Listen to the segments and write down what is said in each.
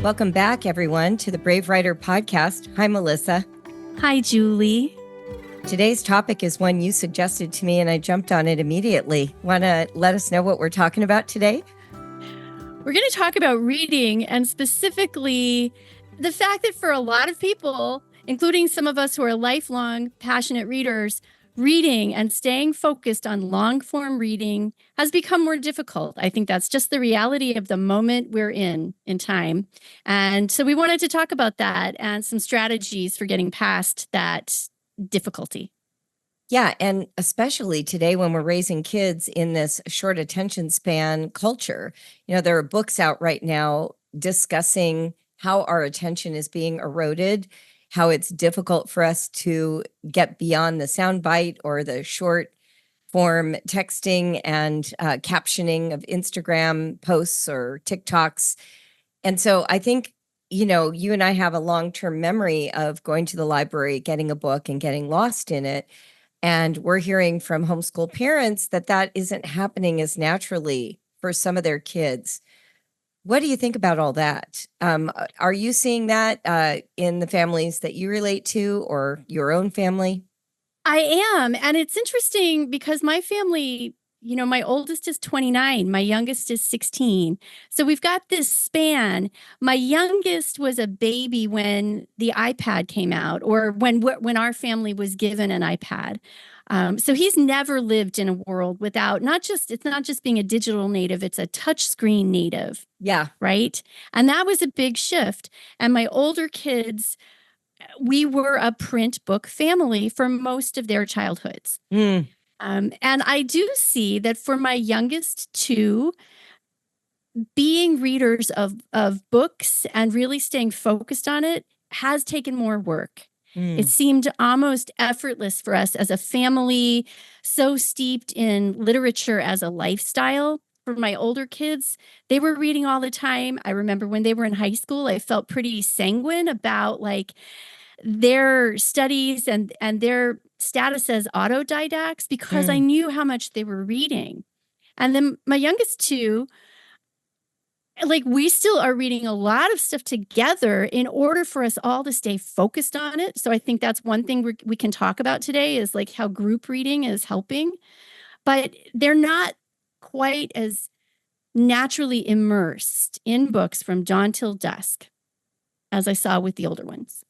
Welcome back, everyone, to the Brave Writer podcast. Hi, Melissa. Hi, Julie. Today's topic is one you suggested to me, and I jumped on it immediately. Want to let us know what we're talking about today? We're going to talk about reading, and specifically the fact that for a lot of people, including some of us who are lifelong passionate readers, reading and staying focused on long-form reading has become more difficult. I think that's just the reality of the moment we're in time. And so we wanted to talk about that and some strategies for getting past that difficulty. Yeah, and especially today when we're raising kids in this short attention span culture, there are books out right now discussing how our attention is being eroded, how it's difficult for us to get beyond the soundbite or the short form texting and captioning of Instagram posts or TikToks. And so I think, you and I have a long-term memory of going to the library, getting a book and getting lost in it. And we're hearing from homeschool parents that isn't happening as naturally for some of their kids. What do you think about all that? Are you seeing that in the families that you relate to or your own family? I am. And it's interesting because my family, my oldest is 29, my youngest is 16. So we've got this span. My youngest was a baby when the iPad came out, or when our family was given an iPad. So he's never lived in a world without it's not just being a digital native, it's a touchscreen native. Yeah. Right. And that was a big shift. And my older kids, we were a print book family for most of their childhoods. And I do see that for my youngest two, being readers of books and really staying focused on it has taken more work. It seemed almost effortless for us as a family, so steeped in literature as a lifestyle. For my older kids, they were reading all the time. I remember when they were in high school, I felt pretty sanguine about their studies and their status as autodidacts because I knew how much they were reading. And then my youngest two, we still are reading a lot of stuff together in order for us all to stay focused on it. So I think that's one thing we can talk about today is how group reading is helping, but they're not quite as naturally immersed in books from dawn till dusk as I saw with the older ones.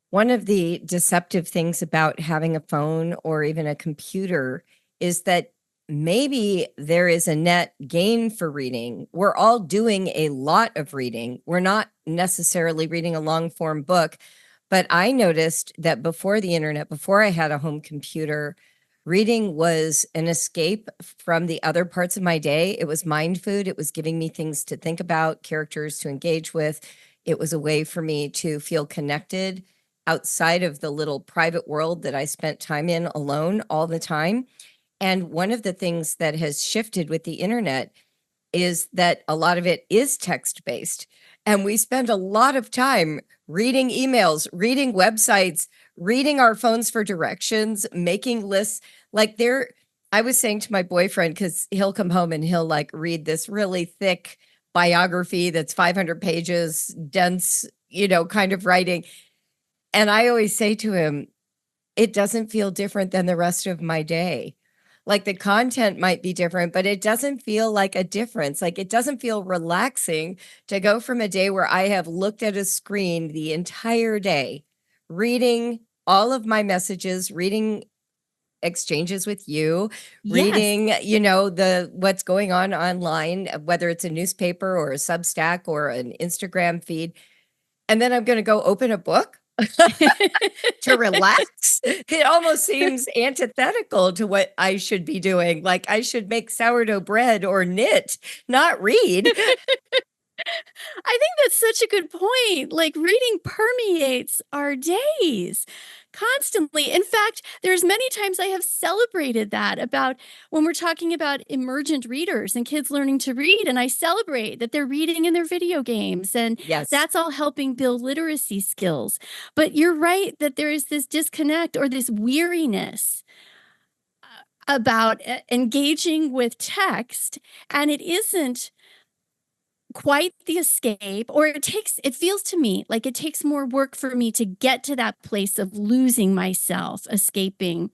One of the deceptive things about having a phone or even a computer is that maybe there is a net gain for reading. We're all doing a lot of reading. We're not necessarily reading a long form book, but I noticed that before the internet, before I had a home computer, reading was an escape from the other parts of my day. It was mind food. It was giving me things to think about, characters to engage with. It was a way for me to feel connected outside of the little private world that I spent time in alone all the time. And one of the things that has shifted with the internet is that a lot of it is text-based. And we spend a lot of time reading emails, reading websites, reading our phones for directions, making lists. I was saying to my boyfriend, because he'll come home and he'll read this really thick biography that's 500 pages, dense, kind of writing. And I always say to him, it doesn't feel different than the rest of my day. The content might be different, but it doesn't feel like a difference. It doesn't feel relaxing to go from a day where I have looked at a screen the entire day, reading all of my messages, reading exchanges with you, reading, what's going on online, whether it's a newspaper or a Substack or an Instagram feed. And then I'm going to go open a book to relax. It almost seems antithetical to what I should be doing. I should make sourdough bread or knit, not read. I think that's such a good point. Reading permeates our days constantly. In fact, there's many times I have celebrated that about when we're talking about emergent readers and kids learning to read. And I celebrate that they're reading in their video games. And Yes, that's all helping build literacy skills. But you're right that there is this disconnect or this weariness about engaging with text. And it isn't quite the escape, or it feels to me like it takes more work for me to get to that place of losing myself, escaping.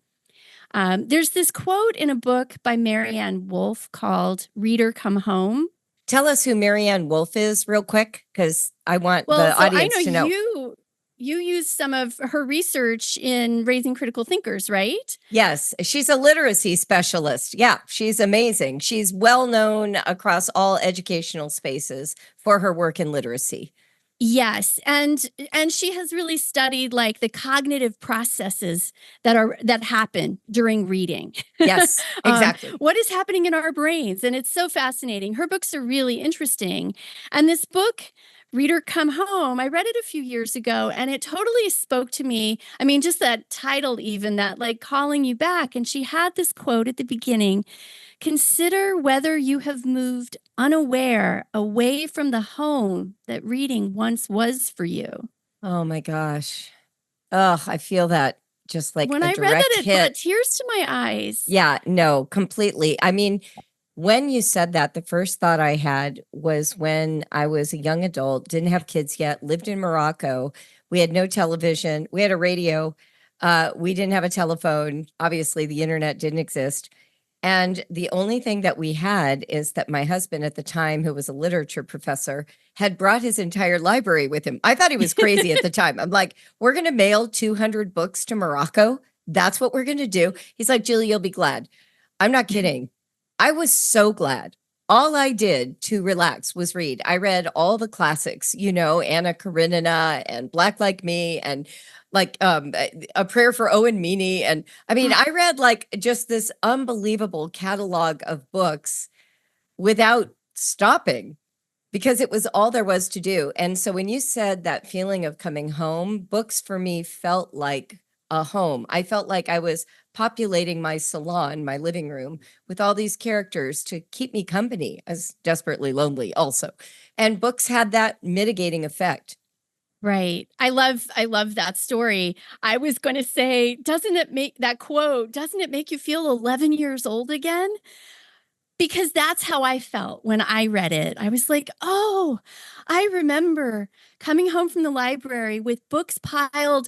There's this quote in a book by Marianne Wolfe called Reader Come Home. Tell us who Marianne Wolfe is real quick, because I want Well, the so I know audience to know. you use some of her research in raising critical thinkers, right? Yes, she's a literacy specialist. Yeah, she's amazing. She's well known across all educational spaces for her work in literacy. Yes, and she has really studied like the cognitive processes that happen during reading. Yes, exactly. What is happening in our brains? And it's so fascinating. Her books are really interesting. And this book, Reader Come Home, I read it a few years ago and it totally spoke to me. I mean, just that title, even that like calling you back. And she had this quote at the beginning: consider whether you have moved unaware away from the home that reading once was for you. Oh my gosh. Oh, I feel that just like When a I read that, direct it brought hit. tears to my eyes. Yeah, no, completely. I mean, when you said that, the first thought I had was when I was a young adult, didn't have kids yet, lived in Morocco. We had no television. We had a radio. We didn't have a telephone. Obviously, the internet didn't exist. And the only thing that we had is that my husband at the time, who was a literature professor, had brought his entire library with him. I thought he was crazy at the time. I'm like, we're going to mail 200 books to Morocco. That's what we're going to do. He's like, Julie, you'll be glad. I'm not kidding. I was so glad. All I did to relax was read. I read all the classics, Anna Karenina and Black Like Me and like A Prayer for Owen Meany. And I mean, I read like just this unbelievable catalog of books without stopping because it was all there was to do. And so when you said that feeling of coming home, books for me felt like a home. I felt like I was populating my salon, my living room, with all these characters to keep me company. I was desperately lonely also. And books had that mitigating effect. Right. I love that story. I was going to say, doesn't it make you feel 11 years old again? Because that's how I felt when I read it. I was like, oh, I remember coming home from the library with books piled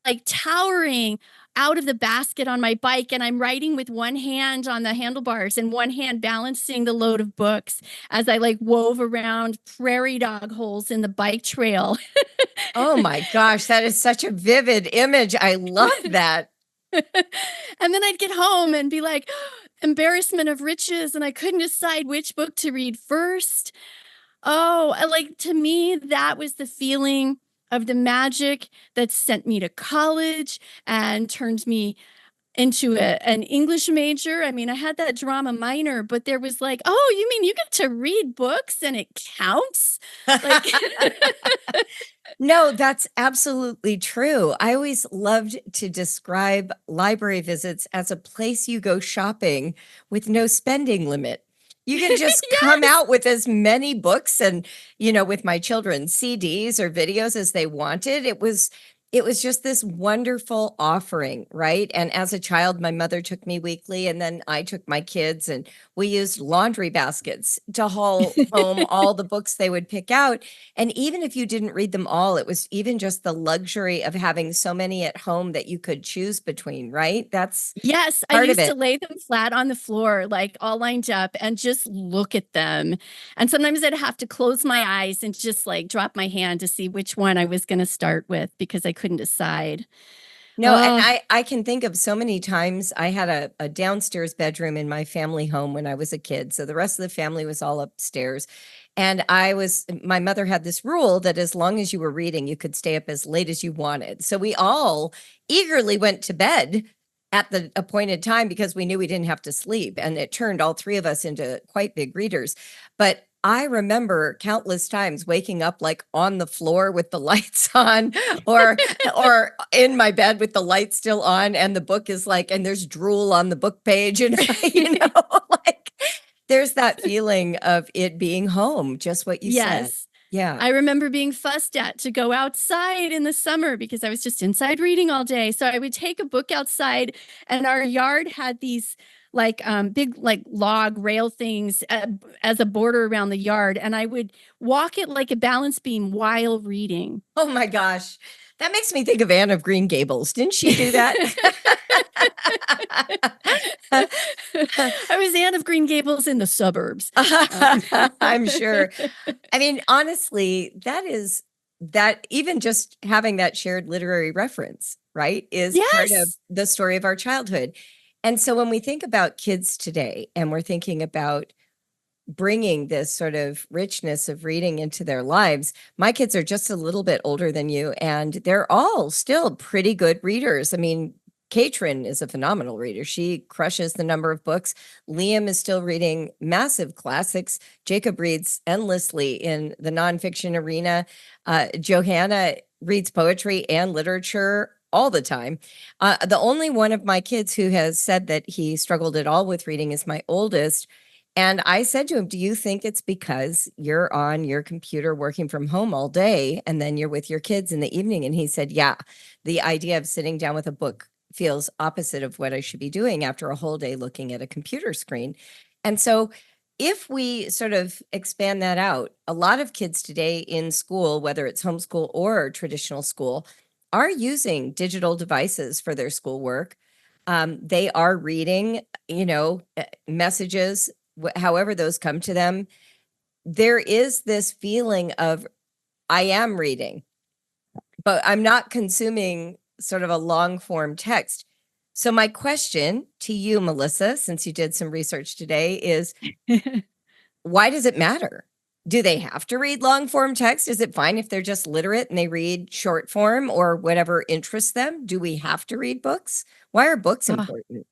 like towering out of the basket on my bike. And I'm writing with one hand on the handlebars and one hand balancing the load of books as I like wove around prairie dog holes in the bike trail. Oh my gosh, that is such a vivid image. I love that. And then I'd get home and be like, embarrassment of riches, and I couldn't decide which book to read first. Oh, like to me, that was the feeling of the magic that sent me to college and turned me into an English major. I mean, I had that drama minor, but there was like, oh, you mean you get to read books and it counts? Like, No, that's absolutely true. I always loved to describe library visits as a place you go shopping with no spending limit. You can just come out with as many books and, with my children, CDs or videos as they wanted. It was just this wonderful offering, right? And as a child, my mother took me weekly, and then I took my kids, and we used laundry baskets to haul home all the books they would pick out. And even if you didn't read them all, it was even just the luxury of having so many at home that you could choose between, right? That's yes, I part of used to it. lay them flat on the floor, like all lined up, and just look at them. And sometimes I'd have to close my eyes and just like drop my hand to see which one I was going to start with because I couldn't decide. No, and Oh, I can think of so many times I had a downstairs bedroom in my family home when I was a kid. So the rest of the family was all upstairs. And my mother had this rule that as long as you were reading, you could stay up as late as you wanted. So we all eagerly went to bed at the appointed time because we knew we didn't have to sleep. And it turned all three of us into quite big readers. But I remember countless times waking up like on the floor with the lights on or in my bed with the light still on and the book is like, and there's drool on the book page and like there's that feeling of it being home, just what you said. yes. Yeah. I remember being fussed at to go outside in the summer because I was just inside reading all day. So I would take a book outside, and our yard had these like big like log rail things as a border around the yard, and I would walk it like a balance beam while reading. Oh my gosh. That makes me think of Anne of Green Gables. Didn't she do that? I was Anne of Green Gables in the suburbs. I'm sure. I mean, honestly, that even just having that shared literary reference, right, is part of Yes. the story of our childhood. And so when we think about kids today and we're thinking about bringing this sort of richness of reading into their lives, my kids are just a little bit older than you, and they're all still pretty good readers. I mean, Katrin is a phenomenal reader. She crushes the number of books. Liam is still reading massive classics. Jacob reads endlessly in the nonfiction arena. Johanna reads poetry and literature all the time. The only one of my kids who has said that he struggled at all with reading is my oldest. And I said to him, do you think it's because you're on your computer working from home all day and then you're with your kids in the evening? And he said, yeah, the idea of sitting down with a book feels opposite of what I should be doing after a whole day looking at a computer screen. And so if we sort of expand that out, a lot of kids today in school, whether it's homeschool or traditional school, are using digital devices for their schoolwork. They are reading, messages, however those come to them. There is this feeling of, I am reading, but I'm not consuming sort of a long form text. So my question to you, Melissa, since you did some research today, is why does it matter? Do they have to read long form text? Is it fine if they're just literate and they read short form or whatever interests them? Do we have to read books? Why are books important?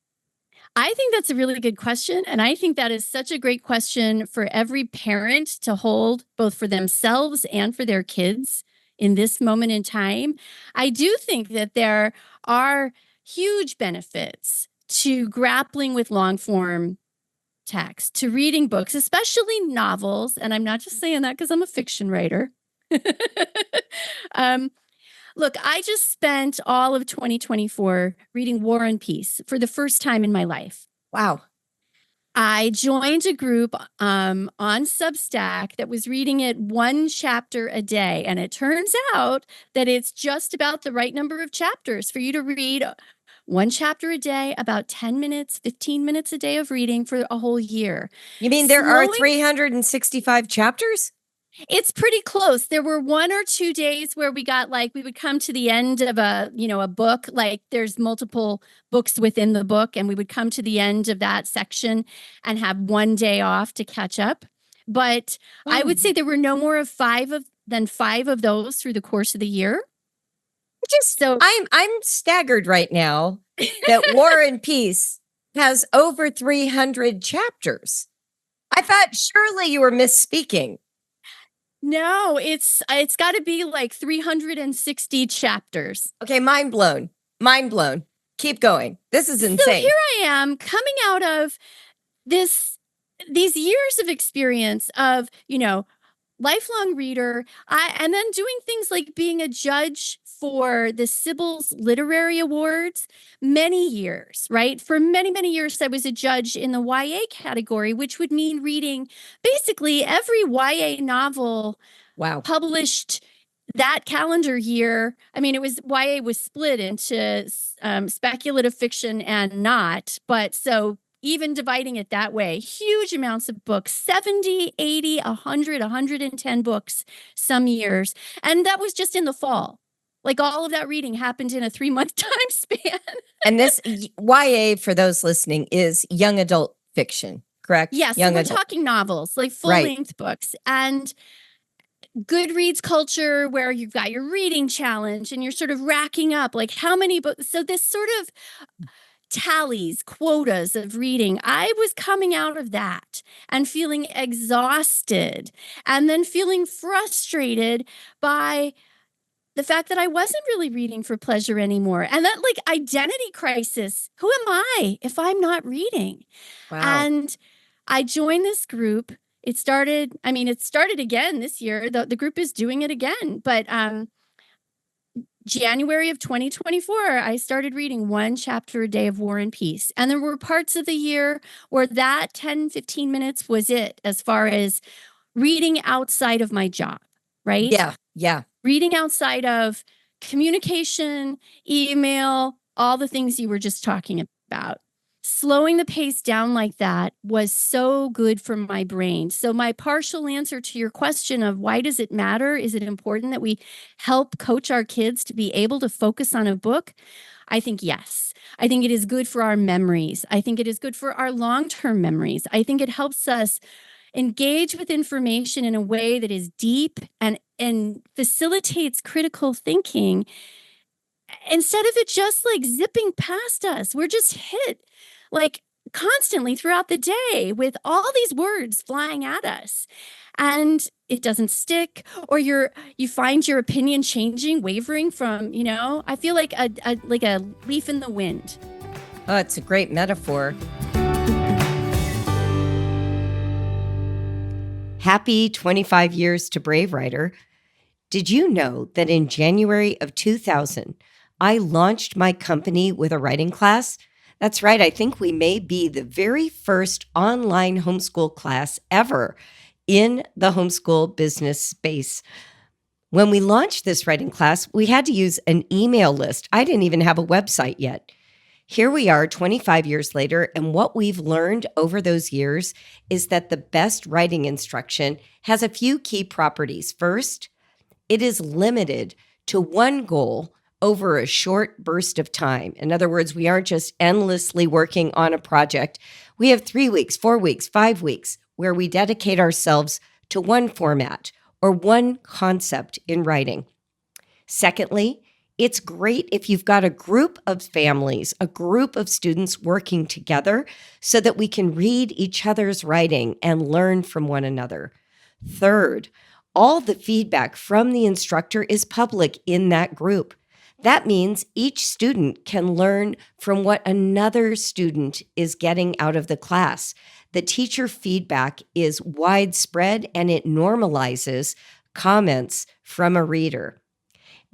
I think that's a really good question. And I think that is such a great question for every parent to hold, both for themselves and for their kids in this moment in time. I do think that there are huge benefits to grappling with long form text, to reading books, especially novels. And I'm not just saying that because I'm a fiction writer. Look, I just spent all of 2024 reading War and Peace for the first time in my life. Wow. I joined a group on Substack that was reading it one chapter a day. And it turns out that it's just about the right number of chapters for you to read one chapter a day, about 10 minutes, 15 minutes a day of reading for a whole year. You mean there are 365 chapters? It's pretty close. There were 1 or 2 days where we would come to the end of a book, like there's multiple books within the book, and we would come to the end of that section and have one day off to catch up. But I would say there were no more than five of those through the course of the year. I'm staggered right now that War and Peace has over 300 chapters. I thought surely you were misspeaking. No, it's got to be like 360 chapters. Okay, mind blown. Mind blown. Keep going. This is insane. So here I am coming out of these years of experience of, lifelong reader, and then doing things like being a judge for the Sybil's Literary Awards, many years, right? For many, many years, I was a judge in the YA category, which would mean reading basically every YA novel published that calendar year. I mean, YA was split into speculative fiction and not, but so even dividing it that way, huge amounts of books, 70, 80, 100, 110 books some years. And that was just in the fall. Like all of that reading happened in a 3-month time span. And this YA, for those listening, is young adult fiction, correct? Yes, so we're talking novels, like full-length books. And Goodreads culture where you've got your reading challenge and you're sort of racking up like how many books. So this sort of tallies, quotas of reading. I was coming out of that and feeling exhausted and then feeling frustrated by the fact that I wasn't really reading for pleasure anymore. And that identity crisis. Who am I if I'm not reading? Wow. And I joined this group. It started again this year. The group is doing it again, but January of 2024, I started reading one chapter a day of War and Peace. And there were parts of the year where that 10, 15 minutes was it as far as reading outside of my job, right? Yeah. Yeah. Reading outside of communication, email, all the things you were just talking about. Slowing the pace down like that was so good for my brain. So my partial answer to your question of why does it matter? Is it important that we help coach our kids to be able to focus on a book? I think yes. I think it is good for our memories. I think it is good for our long-term memories. I think it helps us engage with information in a way that is deep and facilitates critical thinking instead of it just like zipping past us. We're just hit like constantly throughout the day with all these words flying at us, and it doesn't stick, or you find your opinion changing, wavering from, I feel like a leaf in the wind. Oh, it's a great metaphor. Happy 25 years to Brave Writer. Did you know that in January of 2000, I launched my company with a writing class? That's right. I think we may be the very first online homeschool class ever in the homeschool business space. When we launched this writing class, we had to use an email list. I didn't even have a website yet. Here we are 25 years later, and what we've learned over those years is that the best writing instruction has a few key properties. First, it is limited to one goal over a short burst of time. In other words, we aren't just endlessly working on a project. We have 3 weeks, 4 weeks, 5 weeks where we dedicate ourselves to one format or one concept in writing. Secondly, it's great if you've got a group of families, a group of students working together so that we can read each other's writing and learn from one another. Third, all the feedback from the instructor is public in that group. That means each student can learn from what another student is getting out of the class. The teacher feedback is widespread and it normalizes comments from a reader.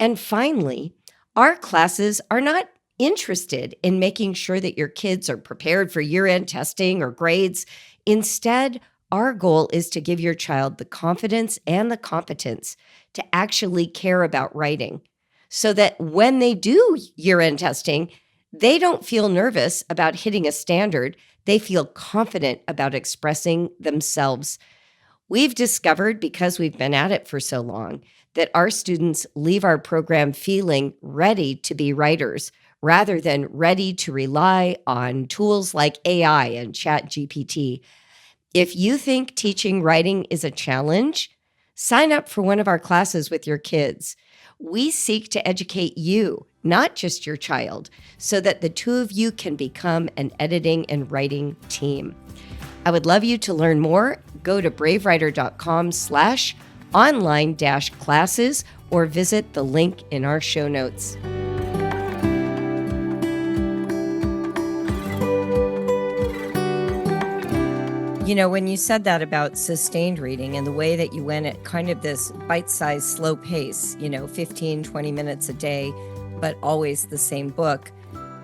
And finally, our classes are not interested in making sure that your kids are prepared for year-end testing or grades. Instead, our goal is to give your child the confidence and the competence to actually care about writing so that when they do year-end testing, they don't feel nervous about hitting a standard. They feel confident about expressing themselves. We've discovered, because we've been at it for so long, that our students leave our program feeling ready to be writers rather than ready to rely on tools like AI and ChatGPT. If you think teaching writing is a challenge, sign up for one of our classes with your kids. We seek to educate you, not just your child, so that the two of you can become an editing and writing team. I would love you to learn more. Go to bravewriter.com/online-classes or visit the link in our show notes. When you said that about sustained reading and the way that you went at kind of this bite-sized slow pace, 15, 20 minutes a day, but always the same book,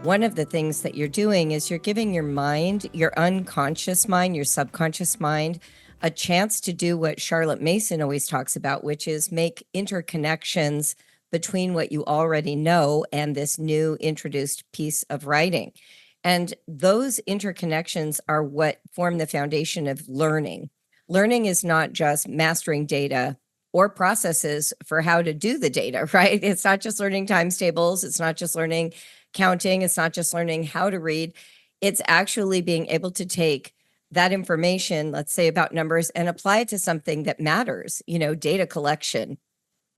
one of the things that you're doing is you're giving your mind, your unconscious mind, your subconscious mind, a chance to do what Charlotte Mason always talks about, which is make interconnections between what you already know and this new introduced piece of writing. And those interconnections are what form the foundation of learning. Learning is not just mastering data or processes for how to do the data, right? It's not just learning times tables. It's not just learning counting. It's not just learning how to read. It's actually being able to take that information, let's say about numbers, and apply it to something that matters, data collection,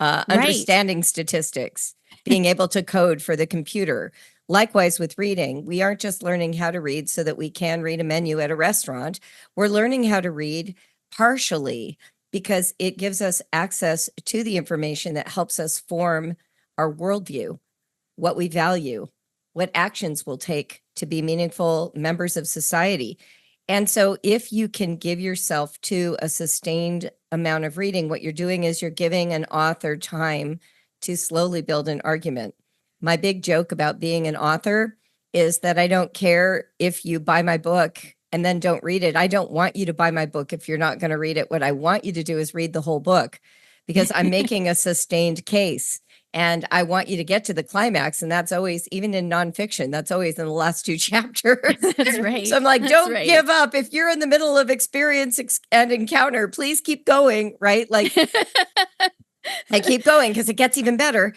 Right. understanding statistics, being able to code for the computer. Likewise with reading, we aren't just learning how to read so that we can read a menu at a restaurant. We're learning how to read partially because it gives us access to the information that helps us form our worldview, what we value, what actions we'll take to be meaningful members of society. And so if you can give yourself to a sustained amount of reading, what you're doing is you're giving an author time to slowly build an argument. My big joke about being an author is that I don't care if you buy my book and then don't read it. I don't want you to buy my book if you're not going to read it. What I want you to do is read the whole book, because I'm making a sustained case. And I want you to get to the climax. And that's always, even in nonfiction, that's always in the last 2 chapters. That's right. So I'm like, That's don't right. give up. If you're in the middle of experience and encounter, please keep going, right? Like, I keep going because it gets even better.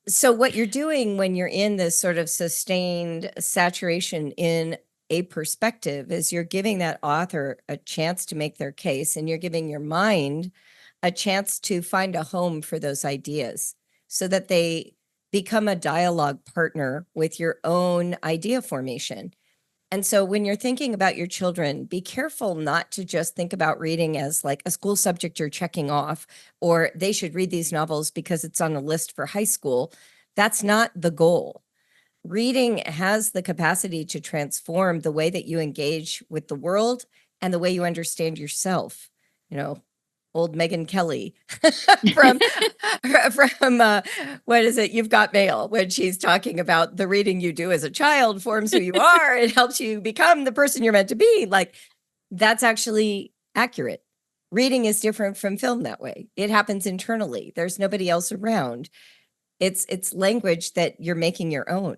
So what you're doing when you're in this sort of sustained saturation in a perspective is you're giving that author a chance to make their case, and you're giving your mind a chance to find a home for those ideas so that they become a dialogue partner with your own idea formation. And so when you're thinking about your children, be careful not to just think about reading as like a school subject you're checking off, or they should read these novels because it's on a list for high school. That's not the goal. Reading has the capacity to transform the way that you engage with the world and the way you understand yourself. You know, old Megyn Kelly from what is it? You've Got Mail, when she's talking about the reading you do as a child forms who you are. It helps you become the person you're meant to be. Like, that's actually accurate. Reading is different from film that way. It happens internally. There's nobody else around. It's language that you're making your own.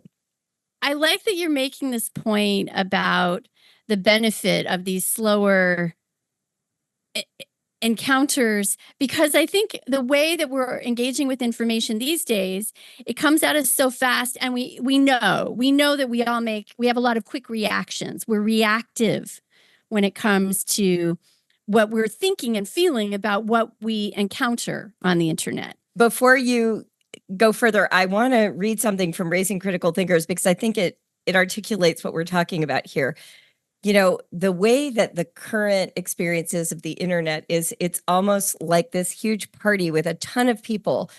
I like that you're making this point about the benefit of these slower encounters, because I think the way that we're engaging with information these days, it comes at us so fast, and we know that we have a lot of quick reactions. We're reactive when it comes to what we're thinking and feeling about what we encounter on the internet. Before you go further, I want to read something from Raising Critical Thinkers, because I think it articulates what we're talking about here. You know, the way that the current experiences of the internet is, it's almost like this huge party with a ton of people,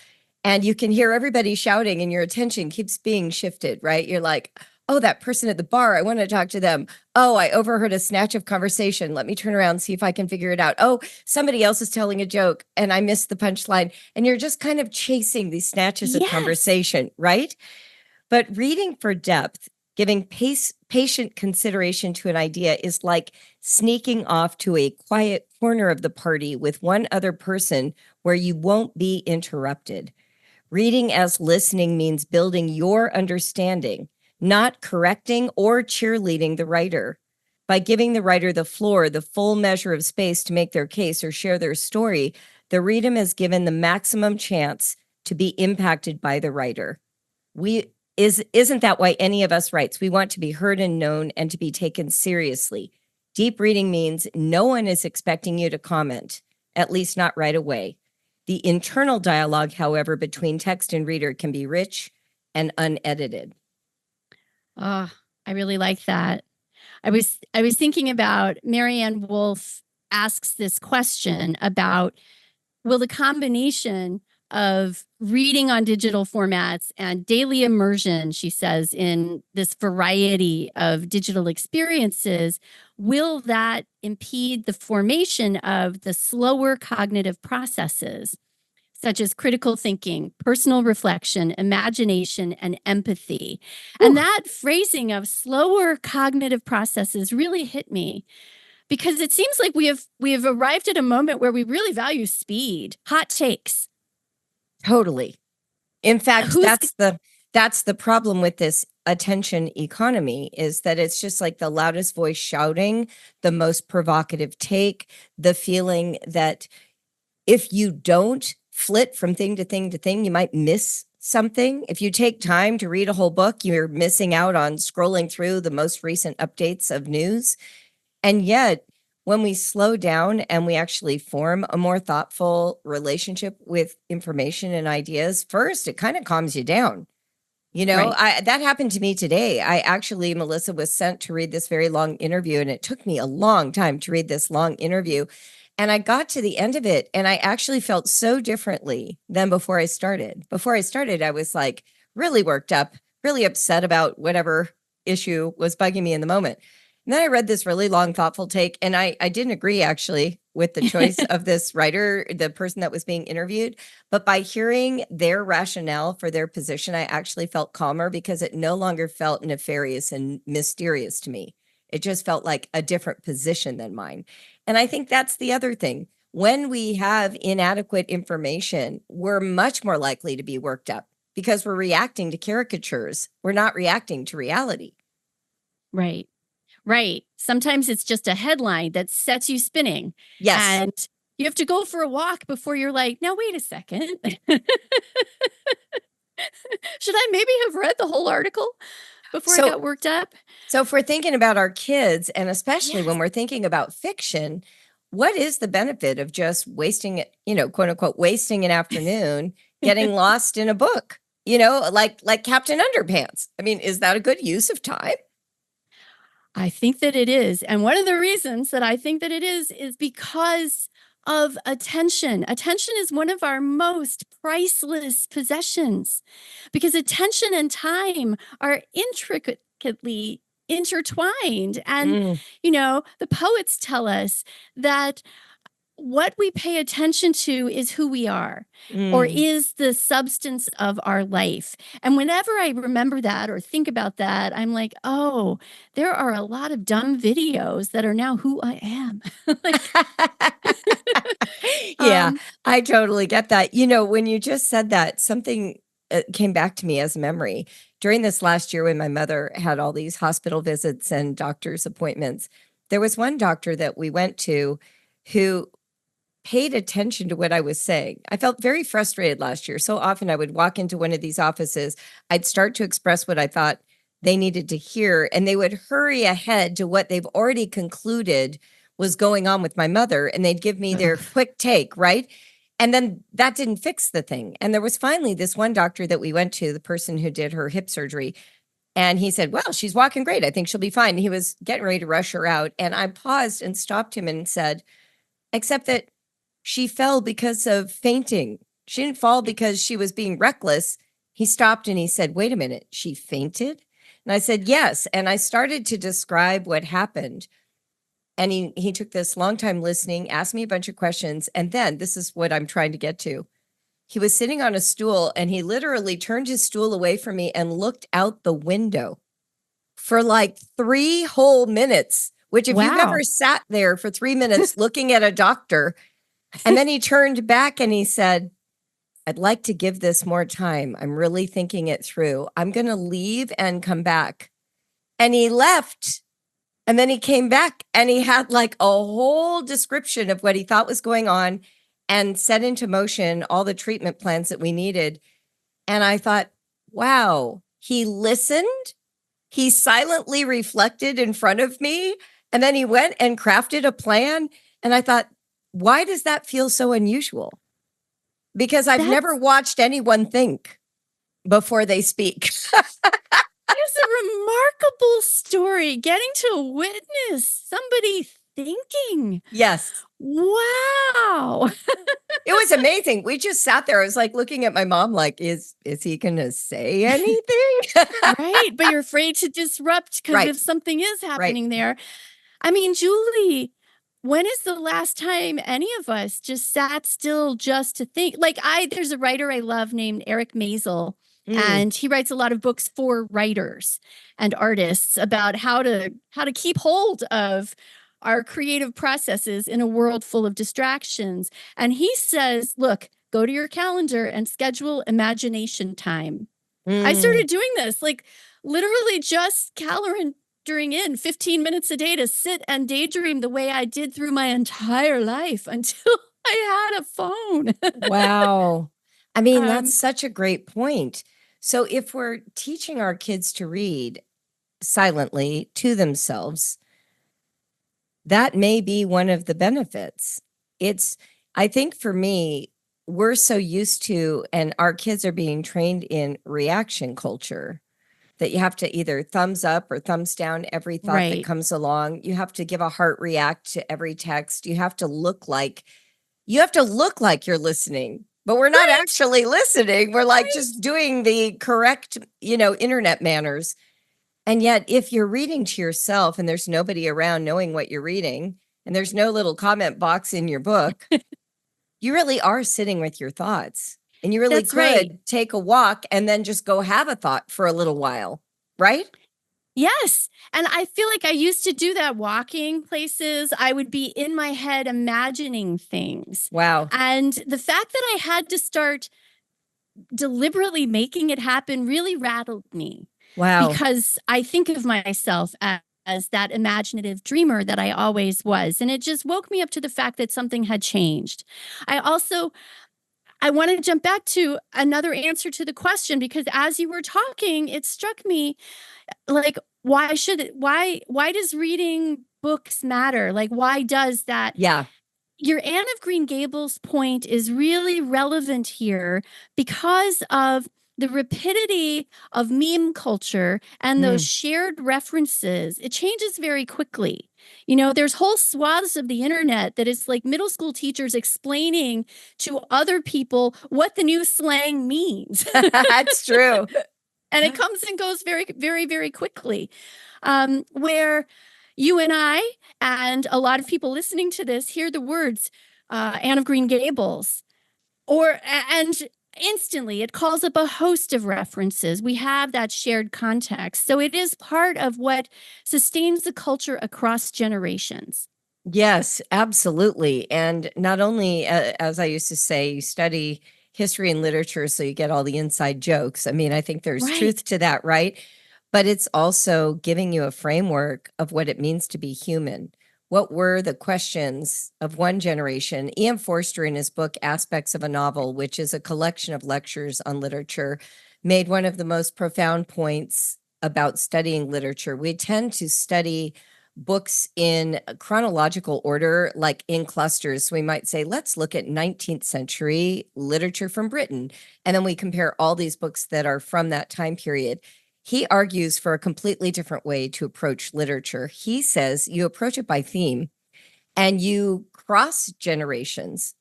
and you can hear everybody shouting and your attention keeps being shifted, right? You're like, oh, that person at the bar, I want to talk to them. Oh, I overheard a snatch of conversation. Let me turn around and see if I can figure it out. Oh, somebody else is telling a joke and I missed the punchline. And you're just kind of chasing these snatches of conversation, right? But reading for depth, giving patient consideration to an idea, is like sneaking off to a quiet corner of the party with one other person where you won't be interrupted. Reading as listening means building your understanding, not correcting or cheerleading the writer. By giving the writer the floor, the full measure of space to make their case or share their story, the reader is given the maximum chance to be impacted by the writer. Isn't that why any of us writes? We want to be heard and known and to be taken seriously. Deep reading means no one is expecting you to comment, at least not right away. The internal dialogue, however, between text and reader can be rich and unedited. Oh, I really like that. I was thinking about Marianne Wolf asks this question about, will the combination of reading on digital formats and daily immersion, she says, in this variety of digital experiences, will that impede the formation of the slower cognitive processes, such as critical thinking, personal reflection, imagination, and empathy? Ooh. And that phrasing of slower cognitive processes really hit me, because it seems like we have arrived at a moment where we really value speed, hot takes. Totally. In fact, that's the problem with this attention economy, is that it's just like the loudest voice shouting, the most provocative take, the feeling that if you don't flit from thing to thing to thing, you might miss something. If you take time to read a whole book, you're missing out on scrolling through the most recent updates of news. And yet, when we slow down and we actually form a more thoughtful relationship with information and ideas, first, it kind of calms you down. You know, right. That happened to me today. Melissa was sent to read this very long interview, and it took me a long time to read this long interview. And I got to the end of it, and I actually felt so differently than before I started. Before I started, I was like really worked up, really upset about whatever issue was bugging me in the moment. And then I read this really long, thoughtful take, and I didn't agree actually with the choice of this writer, the person that was being interviewed. But by hearing their rationale for their position, I actually felt calmer because it no longer felt nefarious and mysterious to me. It just felt like a different position than mine. And I think that's the other thing. When we have inadequate information, we're much more likely to be worked up because we're reacting to caricatures. We're not reacting to reality. Right. Right. Sometimes it's just a headline that sets you spinning. Yes. And you have to go for a walk before you're like, now, wait a second. Should I maybe have read the whole article before I got worked up? So if we're thinking about our kids, and especially when we're thinking about fiction, what is the benefit of just wasting, quote unquote, wasting an afternoon getting lost in a book, like Captain Underpants? I mean, is that a good use of time? I think that it is. And one of the reasons that I think that it is because of attention. Attention is one of our most priceless possessions because attention and time are intricately intertwined. And, the poets tell us that what we pay attention to is who we are or is the substance of our life. And whenever I remember that or think about that, I'm like, oh, there are a lot of dumb videos that are now who I am. Yeah, I totally get that. When you just said that, something came back to me as a memory. During this last year when my mother had all these hospital visits and doctor's appointments, there was one doctor that we went to who paid attention to what I was saying. I felt very frustrated last year. So often I would walk into one of these offices, I'd start to express what I thought they needed to hear, and they would hurry ahead to what they've already concluded was going on with my mother, and they'd give me their quick take, right? And then that didn't fix the thing. And there was finally this one doctor that we went to, the person who did her hip surgery, and he said, well, she's walking great. I think she'll be fine. He was getting ready to rush her out. And I paused and stopped him and said, except that she fell because of fainting. She didn't fall because she was being reckless. He stopped and he said, wait a minute, she fainted? And I said, yes. And I started to describe what happened. And he took this long time listening, asked me a bunch of questions. And then this is what I'm trying to get to. He was sitting on a stool and he literally turned his stool away from me and looked out the window for like 3 whole minutes, which if you've ever sat there for 3 minutes looking at a doctor, and then he turned back and he said, I'd like to give this more time. I'm really thinking it through. I'm going to leave and come back. And he left. And then he came back and he had like a whole description of what he thought was going on and set into motion all the treatment plans that we needed. And I thought, wow, he listened. He silently reflected in front of me. And then he went and crafted a plan. And I thought, why does that feel so unusual? Because I've never watched anyone think before they speak. It's a remarkable story, getting to witness somebody thinking. Yes. Wow. It was amazing. We just sat there. I was like looking at my mom like, is he going to say anything? Right. But you're afraid to disrupt because if something is happening there. I mean, Julie, when is the last time any of us just sat still just to think? Like there's a writer I love named Eric Maisel, and he writes a lot of books for writers and artists about how to keep hold of our creative processes in a world full of distractions. And he says, look, go to your calendar and schedule imagination time. I started doing this, like literally just calendaring in 15 minutes a day to sit and daydream the way I did through my entire life until I had a phone. Wow. I mean, that's such a great point. So if we're teaching our kids to read silently to themselves, that may be one of the benefits. I think for me, we're so used to, and our kids are being trained in reaction culture, that you have to either thumbs up or thumbs down every thought that comes along. You have to give a heart react to every text. You have to look like you're listening, but we're not actually listening. We're like just doing the correct, internet manners. And yet, if you're reading to yourself and there's nobody around knowing what you're reading, and there's no little comment box in your book, you really are sitting with your thoughts. And you really That's right. could take a walk and then just go have a thought for a little while, right? Yes. And I feel like I used to do that walking places. I would be in my head imagining things. Wow. And the fact that I had to start deliberately making it happen really rattled me. Wow. Because I think of myself as that imaginative dreamer that I always was. And it just woke me up to the fact that something had changed. I want to jump back to another answer to the question, because as you were talking, it struck me like, why does reading books matter? Like, why does that? Yeah. Your Anne of Green Gables point is really relevant here because of the rapidity of meme culture and those shared references. It changes very quickly. You know, there's whole swaths of the internet that is like middle school teachers explaining to other people what the new slang means. That's true. And it comes and goes very, very, very quickly. Where you and I and a lot of people listening to this hear the words Anne of Green Gables, and instantly it calls up a host of references. We have that shared context. So it is part of what sustains the culture across generations. Yes, absolutely. And not only, as I used to say, you study history and literature so you get all the inside jokes. I mean, I think there's truth to that, right? But it's also giving you a framework of what it means to be human. What were the questions of one generation? E.M. Forster, in his book Aspects of a Novel, which is a collection of lectures on literature, made one of the most profound points about studying literature. We tend to study books in chronological order, like in clusters. So we might say, let's look at 19th century literature from Britain. And then we compare all these books that are from that time period. He argues for a completely different way to approach literature. He says you approach it by theme and you cross generations.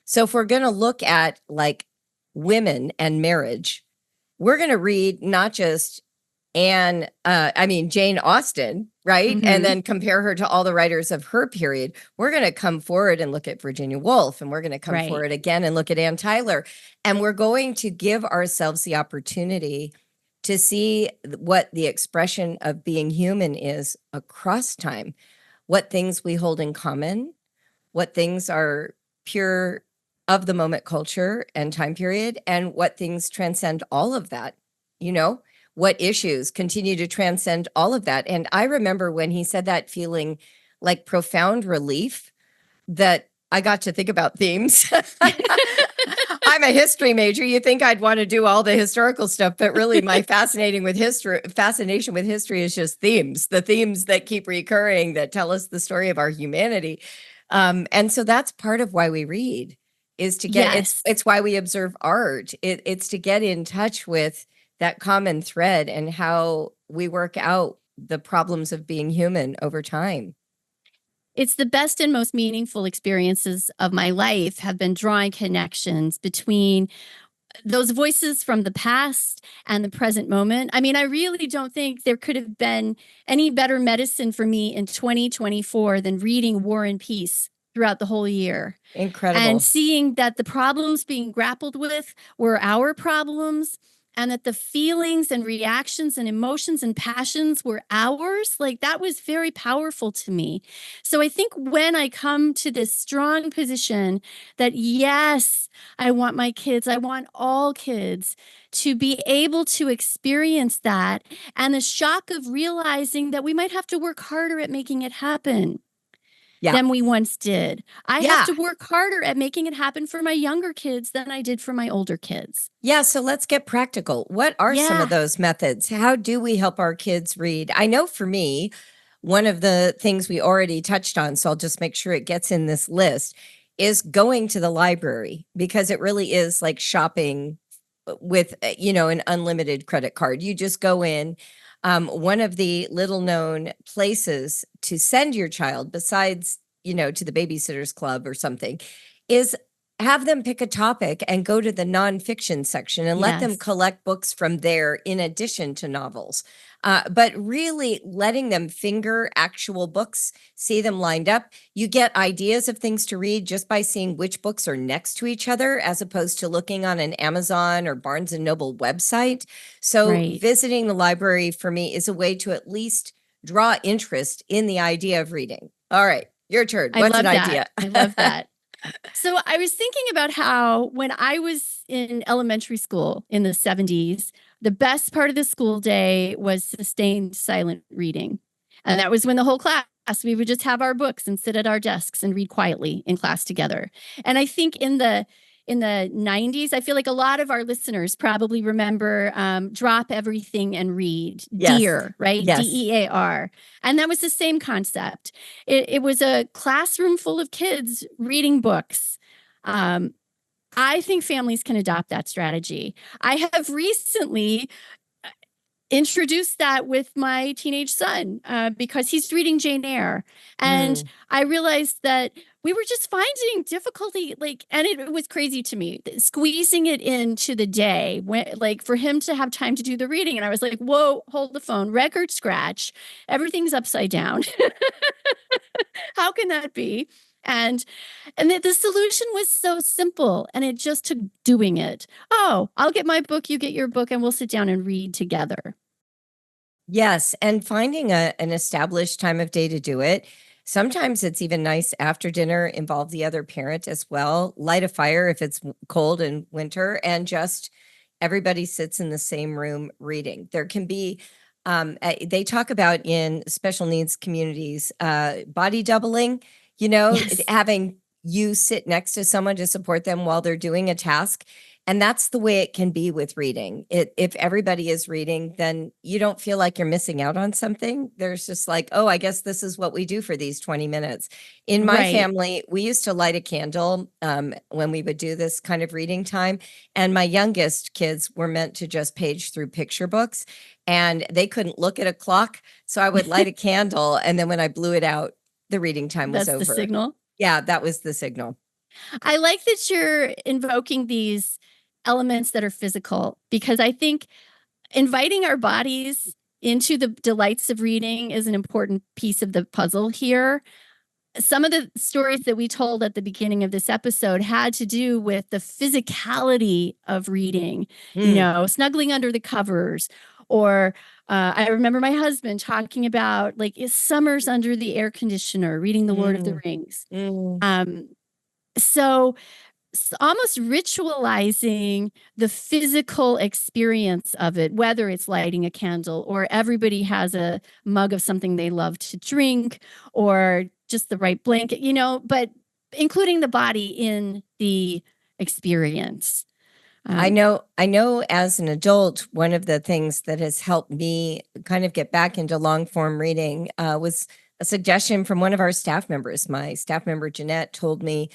So if we're going to look at like women and marriage, we're going to read not just Jane Austen, right? Mm-hmm. And then compare her to all the writers of her period. We're going to come forward and look at Virginia Woolf, and we're going to come forward again and look at Anne Tyler. And we're going to give ourselves the opportunity to see what the expression of being human is across time, what things we hold in common, what things are pure of the moment culture and time period, and what things transcend all of that, you know? What issues continue to transcend all of that. And I remember when he said that, feeling like profound relief that I got to think about themes. I'm a history major. You think I'd want to do all the historical stuff, but really my fascination with history is just themes, the themes that keep recurring, that tell us the story of our humanity. And so that's part of why we read, is to get, it's why we observe art. It's to get in touch with that common thread and how we work out the problems of being human over time. It's the best and most meaningful experiences of my life have been drawing connections between those voices from the past and the present moment. I mean, I really don't think there could have been any better medicine for me in 2024 than reading War and Peace throughout the whole year. Incredible. And seeing that the problems being grappled with were our problems, and that the feelings and reactions and emotions and passions were ours, like that was very powerful to me. So I think when I come to this strong position that, yes, I want my kids, I want all kids to be able to experience that, and the shock of realizing that we might have to work harder at making it happen than we once did. I have to work harder at making it happen for my younger kids than I did for my older kids. Yeah, so let's get practical. What are some of those methods? How do we help our kids read? I know for me, one of the things we already touched on, so I'll just make sure it gets in this list, is going to the library, because it really is like shopping with, an unlimited credit card. You just go in. One of the little known places to send your child, besides, to the Babysitters Club or something, is have them pick a topic and go to the nonfiction section and let them Yes. collect books from there in addition to novels. But really letting them finger actual books, see them lined up. You get ideas of things to read just by seeing which books are next to each other, as opposed to looking on an Amazon or Barnes and Noble website. So Right. visiting the library for me is a way to at least draw interest in the idea of reading. All right, your turn. I What's love an that. idea? I love that. So I was thinking about how when I was in elementary school in the 70s, the best part of the school day was sustained silent reading. And that was when the whole class, we would just have our books and sit at our desks and read quietly in class together. And I think in the 90s, I feel like a lot of our listeners probably remember Drop Everything and Read, Yes. DEAR, right? Yes. DEAR. And that was the same concept. It was a classroom full of kids reading books. I think families can adopt that strategy. I have recently introduced that with my teenage son because he's reading Jane Eyre. And I realized that we were just finding difficulty, and it was crazy to me, squeezing it into the day, for him to have time to do the reading. And I was like, whoa, hold the phone, record scratch, everything's upside down. How can that be? And the solution was so simple, and it just took doing it. Oh, I'll get my book, you get your book, and we'll sit down and read together. Yes, and finding an established time of day to do it. Sometimes it's even nice after dinner, involve the other parent as well. Light a fire if it's cold in winter, and just everybody sits in the same room reading. There can be, they talk about in special needs communities, body doubling, Yes. having you sit next to someone to support them while they're doing a task. And that's the way it can be with reading. If everybody is reading, then you don't feel like you're missing out on something. There's just like, oh, I guess this is what we do for these 20 minutes. In my Right. family, we used to light a candle when we would do this kind of reading time. And my youngest kids were meant to just page through picture books, and they couldn't look at a clock. So I would light a candle, and then when I blew it out, the reading time was That's over. the signal. Yeah, that was the signal. I like that you're invoking these elements that are physical, because I think inviting our bodies into the delights of reading is an important piece of the puzzle here. Some of the stories that we told at the beginning of this episode had to do with the physicality of reading, snuggling under the covers. Or I remember my husband talking about summers under the air conditioner, reading The Lord of the Rings. So almost ritualizing the physical experience of it, whether it's lighting a candle or everybody has a mug of something they love to drink or just the right blanket, but including the body in the experience. I know as an adult, one of the things that has helped me kind of get back into long form reading was a suggestion from one of our staff members. My staff member, Jeanette, told me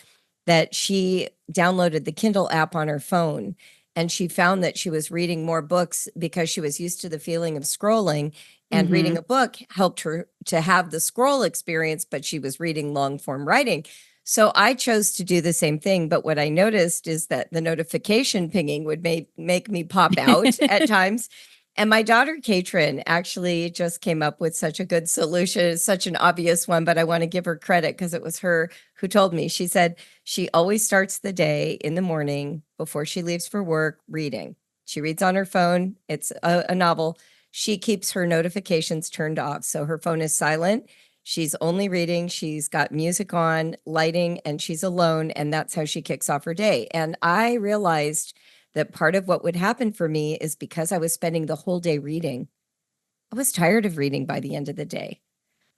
that she downloaded the Kindle app on her phone, and she found that she was reading more books because she was used to the feeling of scrolling, and reading a book helped her to have the scroll experience, but she was reading long form writing. So I chose to do the same thing. But what I noticed is that the notification pinging would make me pop out at times. And my daughter, Katrin, actually just came up with such a good solution. It's such an obvious one, but I want to give her credit because it was her who told me. She said she always starts the day in the morning before she leaves for work reading. She reads on her phone. It's a novel. She keeps her notifications turned off. So her phone is silent. She's only reading. She's got music on, lighting, and she's alone. And that's how she kicks off her day. And I realized that part of what would happen for me is because I was spending the whole day reading, I was tired of reading by the end of the day.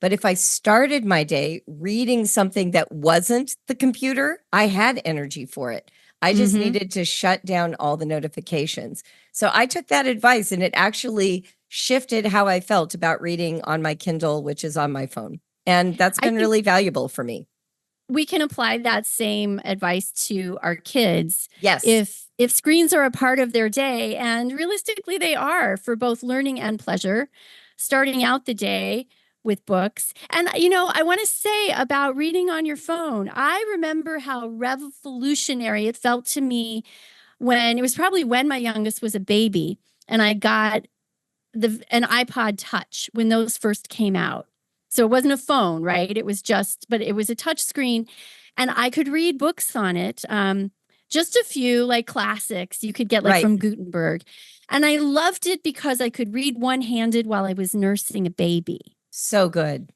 But if I started my day reading something that wasn't the computer, I had energy for it. I just needed to shut down all the notifications. So I took that advice, and it actually shifted how I felt about reading on my Kindle, which is on my phone. And that's been really valuable for me. We can apply that same advice to our kids. Yes. If screens are a part of their day, and realistically they are for both learning and pleasure, starting out the day with books. And, I want to say about reading on your phone, I remember how revolutionary it felt to me when it was probably when my youngest was a baby and I got an iPod Touch when those first came out. So it wasn't a phone, right? But it was a touch screen and I could read books on it. Just a few like classics you could get like Right. from Gutenberg. And I loved it because I could read one-handed while I was nursing a baby. So good.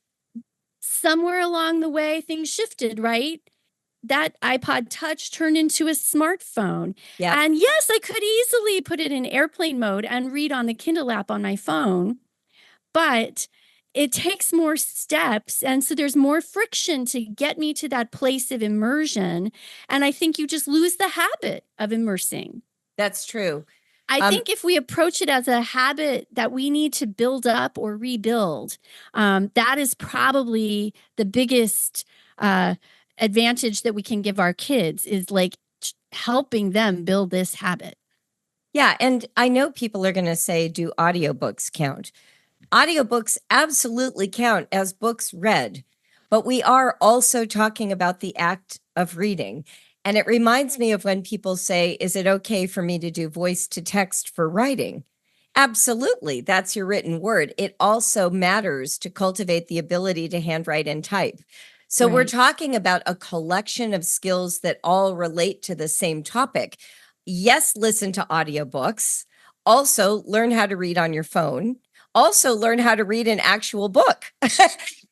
Somewhere along the way, things shifted, right? That iPod Touch turned into a smartphone. Yeah. And yes, I could easily put it in airplane mode and read on the Kindle app on my phone, but it takes more steps. And so there's more friction to get me to that place of immersion. And I think you just lose the habit of immersing. That's true. I think if we approach it as a habit that we need to build up or rebuild, that is probably the biggest advantage that we can give our kids is like helping them build this habit. Yeah. And I know people are going to say, do audiobooks count? Audiobooks absolutely count as books read, but we are also talking about the act of reading. And it reminds me of when people say, is it okay for me to do voice to text for writing? Absolutely. That's your written word. It also matters to cultivate the ability to handwrite and type. So we're talking about a collection of skills that all relate to the same topic. Yes, listen to audiobooks. Also, learn how to read on your phone. Also, learn how to read an actual book.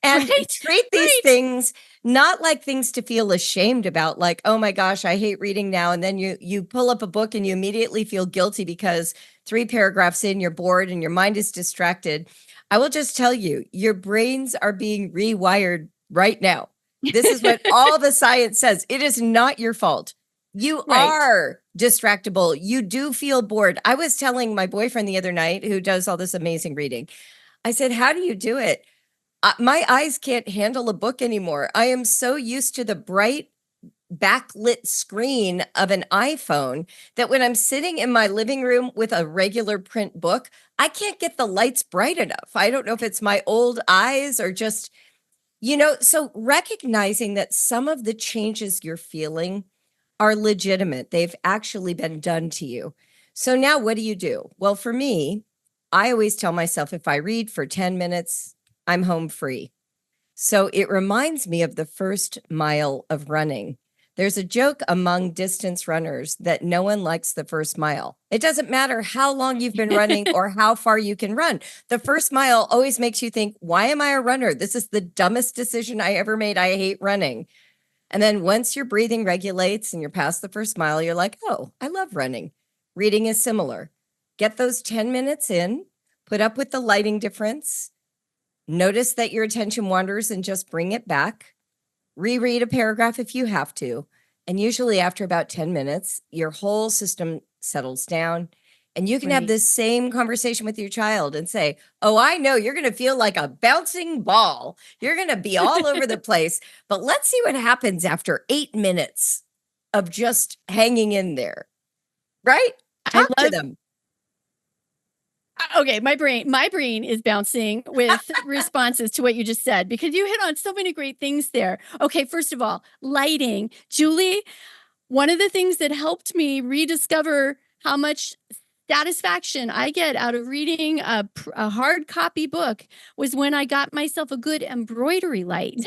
And treat these things not like things to feel ashamed about, like, oh my gosh, I hate reading now. And then you pull up a book and you immediately feel guilty because 3 paragraphs in, you're bored and your mind is distracted. I will just tell you, your brains are being rewired right now. This is what all the science says. It is not your fault. You are distractible. You do feel bored. I was telling my boyfriend the other night, who does all this amazing reading, I said, how do you do it? My eyes can't handle a book anymore. I am so used to the bright backlit screen of an iPhone that when I'm sitting in my living room with a regular print book, I can't get the lights bright enough. I don't know if it's my old eyes or just, so recognizing that some of the changes you're feeling are legitimate. They've actually been done to you. So now what do you do? Well, for me, I always tell myself if I read for 10 minutes, I'm home free. So it reminds me of the first mile of running. There's a joke among distance runners that no one likes the first mile. It doesn't matter how long you've been running or how far you can run. The first mile always makes you think, why am I a runner? This is the dumbest decision I ever made. I hate running. And then once your breathing regulates and you're past the first mile, you're like, oh, I love running. Reading is similar. Get those 10 minutes in, put up with the lighting difference, notice that your attention wanders and just bring it back. Reread a paragraph if you have to. And usually after about 10 minutes, your whole system settles down. And you can have this same conversation with your child and say, oh, I know you're going to feel like a bouncing ball. You're going to be all over the place. But let's see what happens after 8 minutes of just hanging in there. Right? Talk to them. Okay, my brain is bouncing with responses to what you just said because you hit on so many great things there. Okay, first of all, lighting. Julie, one of the things that helped me rediscover how much satisfaction I get out of reading a hard copy book was when I got myself a good embroidery light.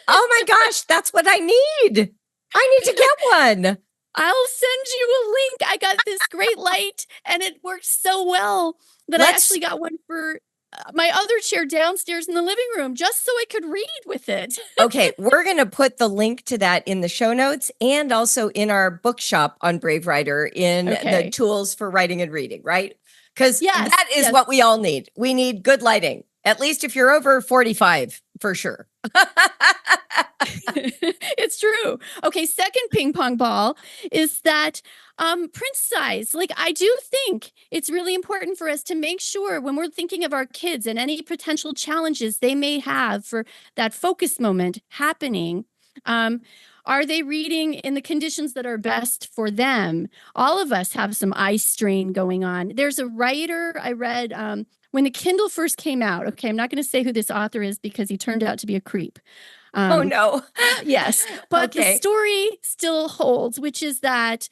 Oh my gosh, that's what I need. I need to get one. I'll send you a link. I got this great light and it worked so well that I actually got one for my other chair downstairs in the living room just so I could read with it. Okay, we're going to put the link to that in the show notes and also in our bookshop on Brave Writer in the tools for writing and reading, right? Because that is what we all need. We need good lighting, at least if you're over 45, for sure. It's true. Okay, second ping pong ball is that print size. Like, I do think it's really important for us to make sure when we're thinking of our kids and any potential challenges they may have for that focus moment happening. Are they reading in the conditions that are best for them? All of us have some eye strain going on. There's a writer I read when when the Kindle first came out, okay, I'm not going to say who this author is because he turned out to be a creep. Oh, no. Yes, but the story still holds, which is that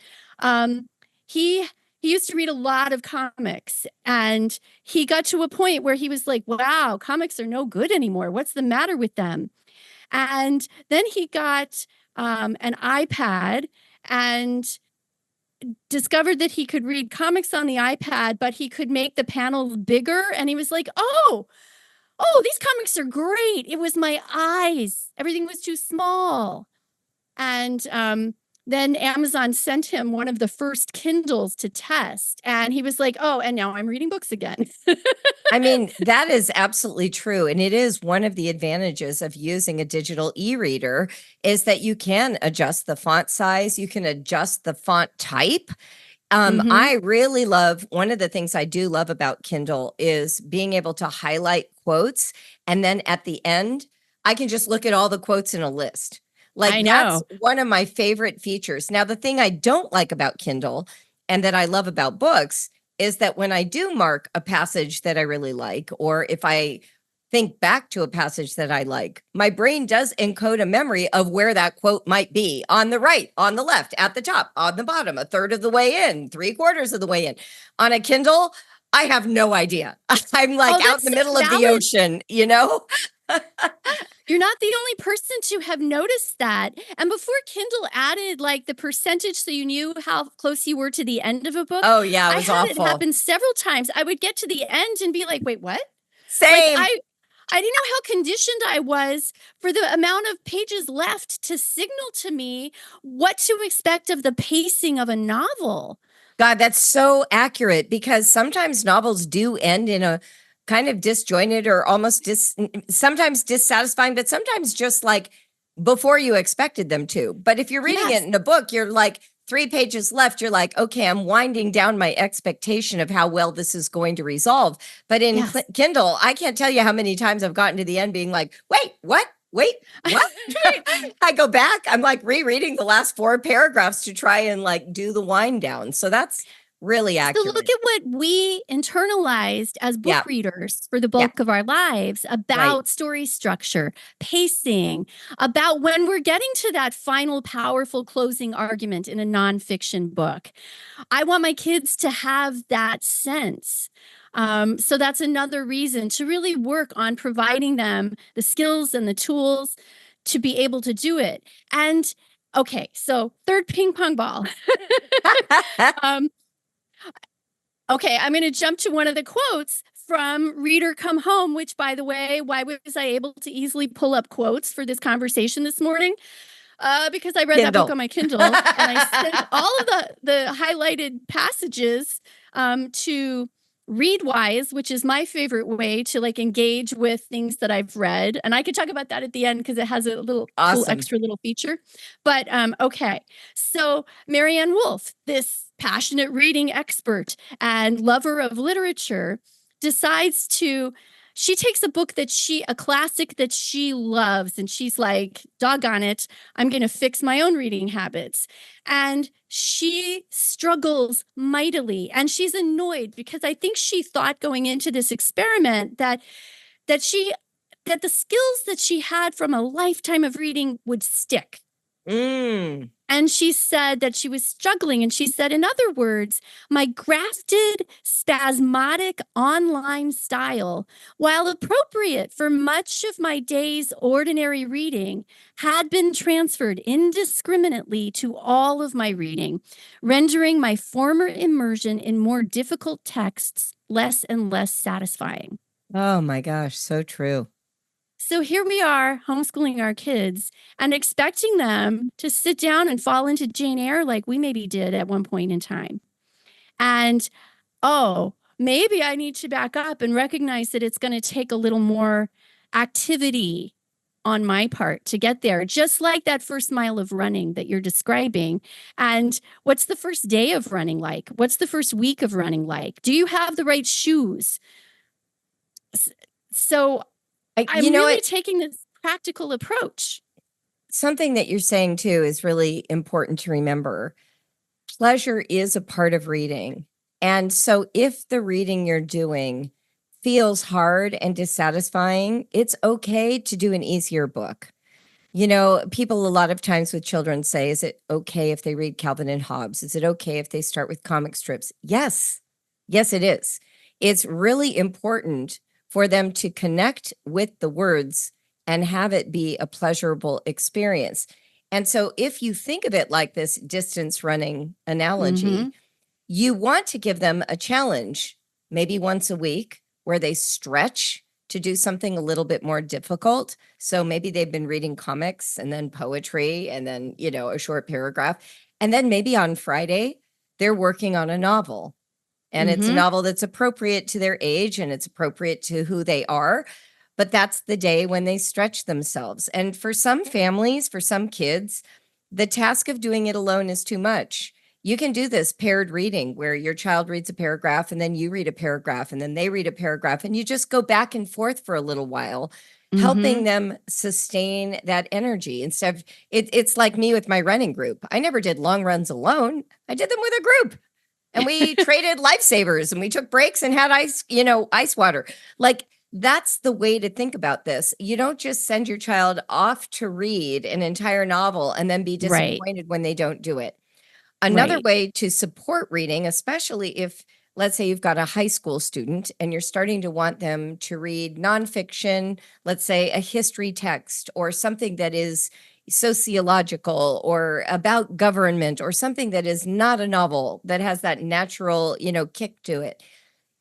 he used to read a lot of comics, and he got to a point where he was like, wow, comics are no good anymore. What's the matter with them? And then he got an iPad and discovered that he could read comics on the iPad, but he could make the panels bigger. And he was like, oh, these comics are great. It was my eyes. Everything was too small. And then Amazon sent him one of the first Kindles to test. And he was like, oh, and now I'm reading books again. I mean, that is absolutely true. And it is one of the advantages of using a digital e-reader is that you can adjust the font size. You can adjust the font type. I really love, one of the things I do love about Kindle is being able to highlight quotes. And then at the end, I can just look at all the quotes in a list. Like that's one of my favorite features. Now, the thing I don't like about Kindle and that I love about books is that when I do mark a passage that I really like, or if I think back to a passage that I like, my brain does encode a memory of where that quote might be on the right, on the left, at the top, on the bottom, a third of the way in, 3/4 of the way in. On a Kindle, I have no idea. I'm like out in the middle of the ocean, you know? You're not the only person to have noticed that. And before Kindle added like the percentage so you knew how close you were to the end of a book. Oh yeah, it was I had awful. it happen several times. I would get to the end and be like, wait, what? Same. Like, I didn't know how conditioned I was for the amount of pages left to signal to me what to expect of the pacing of a novel. God, that's so accurate because sometimes novels do end in a kind of disjointed or almost sometimes dissatisfying, but sometimes just like before you expected them to. But if you're reading it in a book, you're like 3 pages left. You're like, okay, I'm winding down my expectation of how well this is going to resolve. But in Kindle, I can't tell you how many times I've gotten to the end being like, wait, what? Wait, what? I go back. I'm like rereading the last 4 paragraphs to try and like do the wind down. So that's really accurate. So look at what we internalized as book readers for the bulk of our lives about story structure, pacing, about when we're getting to that final powerful closing argument in a nonfiction book. I want my kids to have that sense. So that's another reason to really work on providing them the skills and the tools to be able to do it. And okay, so third ping pong ball. Okay, I'm going to jump to one of the quotes from Reader Come Home, which, by the way, why was I able to easily pull up quotes for this conversation this morning? Because I read that book on my Kindle, and I sent all of the highlighted passages to Readwise, which is my favorite way to like engage with things that I've read. And I could talk about that at the end because it has a little cool extra little feature. But okay, so Marianne Wolf, this passionate reading expert and lover of literature, decides to, she takes a book a classic that she loves, and she's like, doggone it, I'm going to fix my own reading habits. And she struggles mightily, and she's annoyed because I think she thought going into this experiment that the skills that she had from a lifetime of reading would stick. And she said that she was struggling. And she said, in other words, my grafted, spasmodic online style, while appropriate for much of my day's ordinary reading, had been transferred indiscriminately to all of my reading, rendering my former immersion in more difficult texts less and less satisfying. Oh my gosh, so true. So here we are homeschooling our kids and expecting them to sit down and fall into Jane Eyre like we maybe did at one point in time. And, maybe I need to back up and recognize that it's going to take a little more activity on my part to get there, just like that first mile of running that you're describing. And what's the first day of running like? What's the first week of running like? Do you have the right shoes? So I'm really taking this practical approach. Something that you're saying too is really important to remember. Pleasure is a part of reading. And so if the reading you're doing feels hard and dissatisfying, it's okay to do an easier book. You know, people a lot of times with children say, is it okay if they read Calvin and Hobbes? Is it okay if they start with comic strips? Yes. Yes, it is. It's really important for them to connect with the words and have it be a pleasurable experience. And so if you think of it like this distance running analogy, you want to give them a challenge, maybe once a week, where they stretch to do something a little bit more difficult. So maybe they've been reading comics and then poetry and then, you know, a short paragraph. And then maybe on Friday, they're working on a novel. And it's a novel that's appropriate to their age and it's appropriate to who they are. But that's the day when they stretch themselves. And for some families, for some kids, the task of doing it alone is too much. You can do this paired reading where your child reads a paragraph and then you read a paragraph and then they read a paragraph and you just go back and forth for a little while, helping them sustain that energy instead of it's like me with my running group. I never did long runs alone. I did them with a group. And we traded lifesavers and we took breaks and had ice, you know, ice water. Like that's the way to think about this. You don't just send your child off to read an entire novel and then be disappointed when they don't do it. Another way to support reading, especially if, let's say, you've got a high school student and you're starting to want them to read nonfiction, let's say a history text or something that is sociological or about government or something that is not a novel that has that natural, you know, kick to it.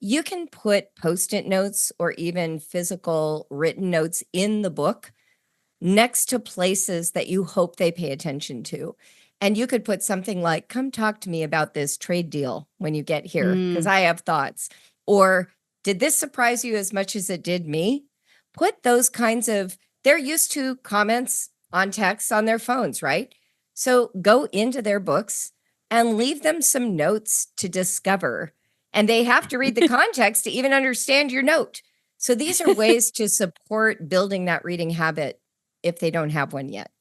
You can put Post-it notes or even physical written notes in the book next to places that you hope they pay attention to. And you could put something like, come talk to me about this trade deal when you get here, because I have thoughts. Or did this surprise you as much as it did me? Put those kinds of, they're used to comments on text on their phones, right? So go into their books and leave them some notes to discover. And they have to read the context to even understand your note. So these are ways to support building that reading habit if they don't have one yet.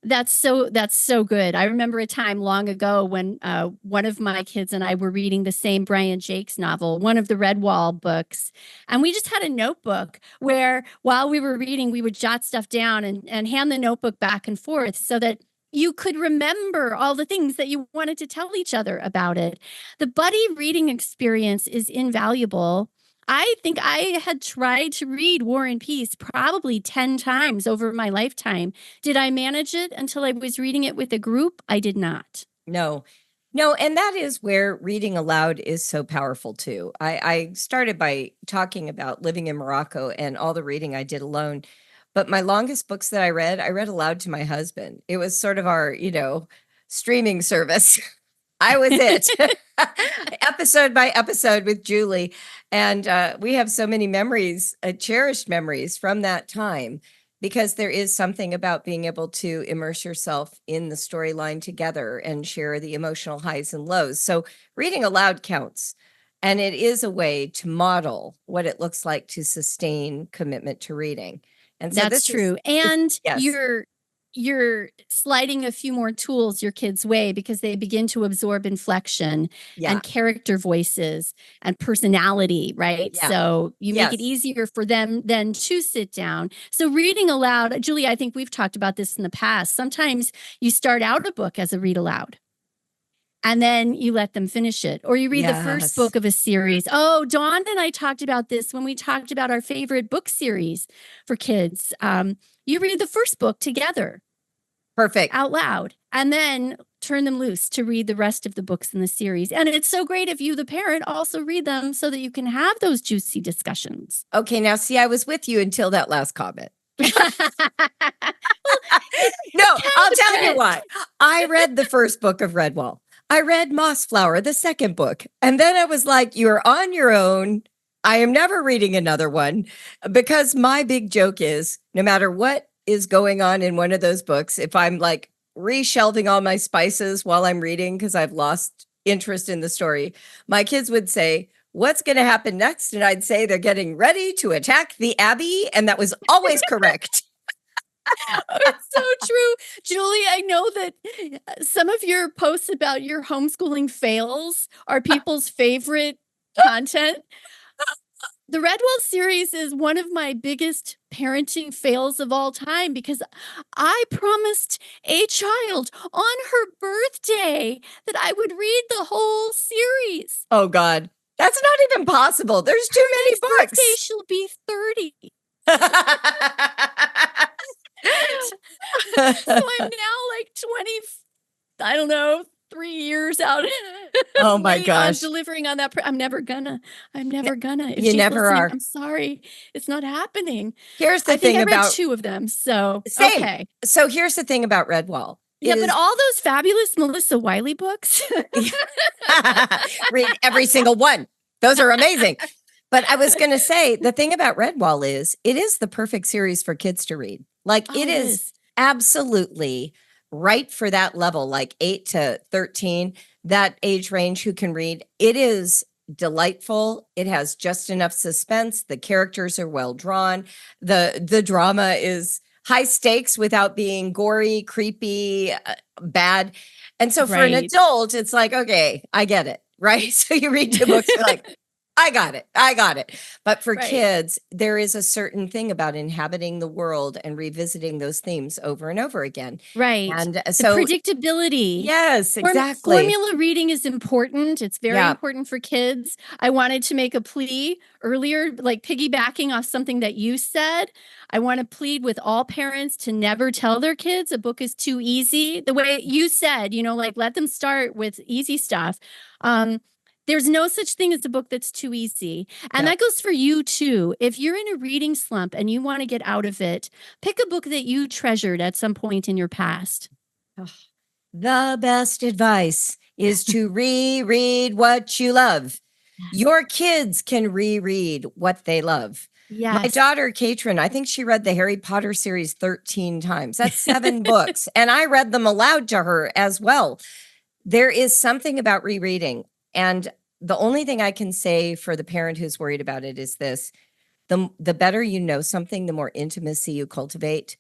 That's so good. I remember a time long ago when one of my kids and I were reading the same Brian Jakes novel, one of the Redwall books. And we just had a notebook where while we were reading, we would jot stuff down and hand the notebook back and forth so that you could remember all the things that you wanted to tell each other about it. The buddy reading experience is invaluable. I think I had tried to read War and Peace probably 10 times over my lifetime. Did I manage it until I was reading it with a group? I did not. No. And that is where reading aloud is so powerful too. I started by talking about living in Morocco and all the reading I did alone. But my longest books that I read aloud to my husband. It was sort of our, you know, streaming service. I was it. Episode by episode with Julie. And we have so many memories, cherished memories from that time, because there is something about being able to immerse yourself in the storyline together and share the emotional highs and lows. So reading aloud counts. And it is a way to model what it looks like to sustain commitment to reading. And so that's true. And you're sliding a few more tools your kids' way because they begin to absorb inflection and character voices and personality, right? Yeah. So you make it easier for them then to sit down. So reading aloud, Julie, I think we've talked about this in the past. Sometimes you start out a book as a read aloud. And then you let them finish it, or you read the first book of a series. Oh, Dawn and I talked about this when we talked about our favorite book series for kids. You read the first book together. Perfect. Out loud, and then turn them loose to read the rest of the books in the series. And it's so great if you, the parent, also read them so that you can have those juicy discussions. Okay, now see, I was with you until that last comment. No, I'll tell you why. I read the first book of Redwall. I read Mossflower, the second book. And then I was like, you're on your own. I am never reading another one, because my big joke is no matter what is going on in one of those books, if I'm like reshelving all my spices while I'm reading because I've lost interest in the story, my kids would say, what's going to happen next? And I'd say they're getting ready to attack the Abbey. And that was always correct. It's so true. Julie, I know that some of your posts about your homeschooling fails are people's favorite content. The Redwall series is one of my biggest parenting fails of all time because I promised a child on her birthday that I would read the whole series. Oh God, that's not even possible. There's too Her many next birthday, books. she'll be 30. So I'm now like 20, I don't know, 3 years out Oh my late on gosh. delivering on that. I'm never gonna. If You she's never listening, are. I'm sorry. It's not happening. Here's the I think thing I read about 2 of them. So, same. okay. So here's the thing about Redwall. Yeah, It but is all those fabulous Melissa Wiley books. read every single one. Those are amazing. But I was going to say the thing about Redwall is it is the perfect series for kids to read. Like Oh, it it is is. absolutely right for that level, like 8 to 13, that age range who can read. It is delightful. It has just enough suspense. The characters are well drawn. The drama is high stakes without being gory, creepy, bad. And so for an Right. adult, it's like, okay, I get it. Right. So you read 2 books, you're like, I got it. I got it. But for Right. kids, there is a certain thing about inhabiting the world and revisiting those themes over and over again. Right. And The so, predictability. yes, exactly. Formula reading is important. It's very Yeah. important for kids. I wanted to make a plea earlier, like piggybacking off something that you said. I want to plead with all parents to never tell their kids a book is too easy. The way you said, like let them start with easy stuff. There's no such thing as a book that's too easy. And Yep. that goes for you too. If you're in a reading slump and you want to get out of it, pick a book that you treasured at some point in your past. The best advice is to reread what you love. Your kids can reread what they love. My Yes. daughter, Katrin, I think she read the Harry Potter series 13 times. That's 7 books. And I read them aloud to her as well. There is something about rereading. And the only thing I can say for the parent who's worried about it is this. The better you know something, the more intimacy you cultivate,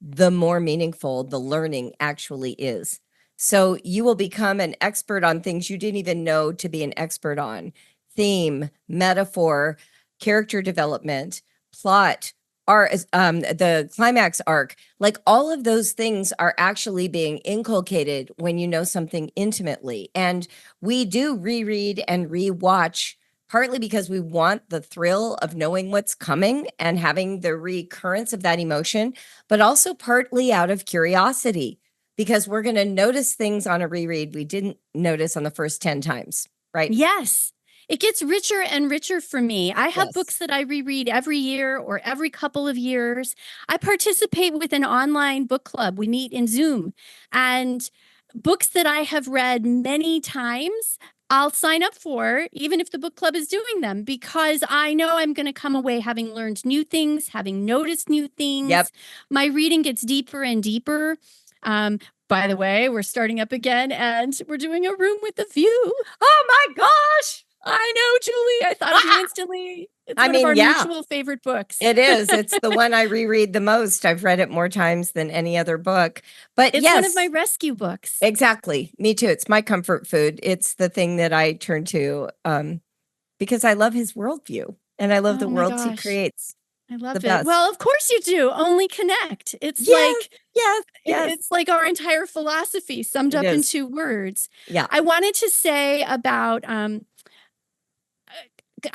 the more meaningful the learning actually is. So you will become an expert on things you didn't even know to be an expert on. Theme, metaphor, character development, plot, the climax arc, like all of those things are actually being inculcated when you know something intimately. And we do reread and rewatch partly because we want the thrill of knowing what's coming and having the recurrence of that emotion, but also partly out of curiosity because we're going to notice things on a reread we didn't notice on the first 10 times, right? Yes. It gets richer and richer for me. I have Yes. books that I reread every year or every couple of years. I participate with an online book club. We meet in Zoom, and books that I have read many times, I'll sign up for, even if the book club is doing them, because I know I'm going to come away having learned new things, having noticed new things. Yep. My reading gets deeper and deeper. By the way, we're starting up again and we're doing a room with a view. Oh my gosh. I know, Julie. I thought of you instantly. It's one of our mutual favorite books. It is. It's the one I reread the most. I've read it more times than any other book. But it's one of my rescue books. Exactly. Me too. It's my comfort food. It's the thing that I turn to because I love his worldview and I love the worlds he creates. I love it. Well, of course you do. Only connect. It's it's like our entire philosophy summed up in 2 words. Yeah. I wanted to say about